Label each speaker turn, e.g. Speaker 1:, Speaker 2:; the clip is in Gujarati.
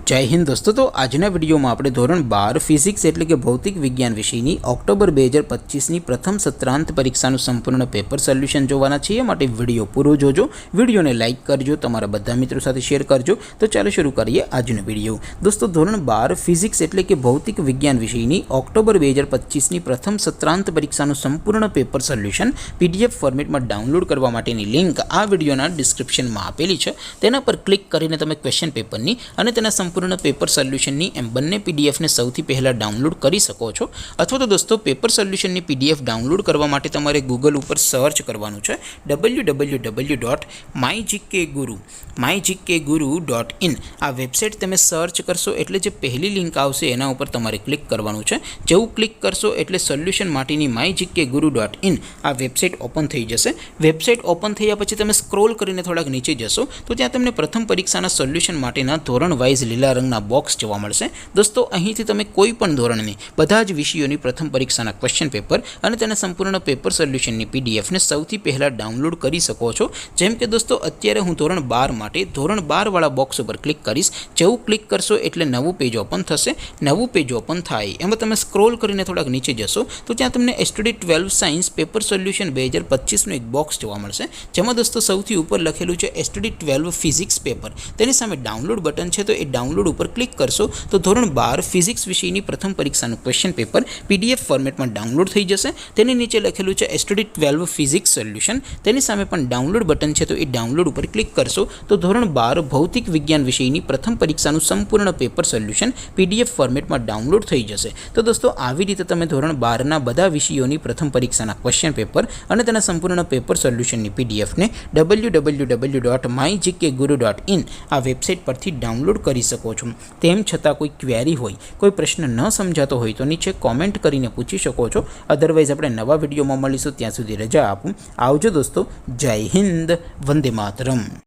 Speaker 1: जय हिंद दोस्तों। तो आजना विडियो में આપણે ધોરણ 12 ફિઝિક્સ એટલે કે ભૌતિક વિજ્ઞાન વિષયની ઓક્ટોબર 2025ની પ્રથમ સત્રાંત પરીક્ષાનું સંપૂર્ણ પેપર સોલ્યુશન જોવાના છીએ। માટે વિડિયો પૂરો જોજો, વિડિયોને લાઈક કરજો, તમારા બધા મિત્રો સાથે શેર કરજો। તો ચાલો શરૂ કરીએ આજનો વિડિયો। દોસ્તો ધોરણ 12 ફિઝિક્સ એટલે કે ભૌતિક વિજ્ઞાન વિષયની ઓક્ટોબર 2025ની પ્રથમ સત્રાંત પરીક્ષાનું સંપૂર્ણ પેપર સોલ્યુશન પીડીએફ ફોર્મેટમાં ડાઉનલોડ કરવા માટેની લિંક આ વિડિયોના ડિસ્ક્રિપ્શનમાં આપેલી છે। તેના પર ક્લિક કરીને તમે ક્વેશ્ચન પેપરની અને તેના સંપૂर्ण पेपर सोल्यूशन एम बने पीडीएफ ने सौथी पहला डाउनलॉड करी सको छो। अथवा तो दोस्तों पेपर सोल्यूशन पीडीएफ डाउनलॉड करवा माटे तमारे गूगल पर सर्च करवानुं छे www.mygkguru.in आ वेबसाइट तमे सर्च करशो एटले जे पहली लिंक आवशे एना उपर तमारे क्लिक करवानुं छे। जेवुं क्लिक करशो एटले सोल्यूशन माटेनी mygkguru.in आ वेबसाइट ओपन थई जशे। वेबसाइट ओपन थया पछी तमे स्क्रॉल करीने थोड़ाक नीचे जशो तो त्यां तमने प्रथम परीक्षाना सोल्यूशन माटेना धोरण वाइज लीला रंगना बॉक्स जोवा मळशे। दोस्तों અહીંથી તમે કોઈ પણ ધોરણની બધા જ વિષયોની પ્રથમ પરીક્ષાના ક્વેશ્ચન પેપર અને તેના સંપૂર્ણ પેપર સોલ્યુશનની પીડીએફ ને સૌથી પહેલા ડાઉનલોડ કરી શકો છો। જેમ કે દોસ્તો અત્યારે હું ધોરણ 12 માટે ધોરણ 12 વાળા બોક્સ ઉપર ક્લિક કરીશ। જેવું ક્લિક કરશો એટલે નવું પેજ ઓપન થશે। નવું પેજ ઓપન થાય એમાં તમે સ્ક્રોલ કરીને થોડાક નીચે જશો તો ત્યાં તમને એસટીડી 12 સાયન્સ પેપર સોલ્યુશન 2025 નું એક બોક્સ જોવા મળશે। જેમાં દોસ્તો સૌથી ઉપર લખેલું છે એસટીડી 12 ફિઝિક્સ પેપર। તેની સામે ડાઉનલોડ બટન છે તો એ ડાઉનલોડ ઉપર क्लिक करशो तो धोरण 12 फिजिक्स विषयनी प्रथम परीक्षाનું क्वेश्चन पेपर पीडीएफ फॉर्मेट में डाउनलॉड थई जशे। तेनी नीचे लखेलुं छे एसटीडी 12 फिजिक्स सोल्यूशन। तेनी सामे पण डाउनलॉड बटन छे तो ए डाउनलॉड पर क्लिक करशो तो धोरण 12 भौतिक विज्ञान विषयनी प्रथम परीक्षाનું संपूर्ण पेपर सोल्यूशन पीडीएफ फॉर्मेट में डाउनलॉड थई जशे। तो दोस्तों આવી રીતે તમે ધોરણ 12 ના બધા વિષયોની પ્રથમ પરીક્ષાના ક્વેશ્ચન પેપર અને તેના સંપૂર્ણ પેપર સોલ્યુશનની પીડીએફ ને www.mygkguru.in આ વેબસાઇટ પરથી ડાઉનલોડ કરી શકો છો। तेम छतां कोई क्वेरी होय, कोई प्रश्न न समझातो होय तो नीचे कॉमेंट करीने पूछी शको छो। अदरवाइज आपणे नवा विडियोमां मळीशुं, त्यां सुधी रजा आपो। आवजो दोस्तों। जय हिंद, वंदे मातरम।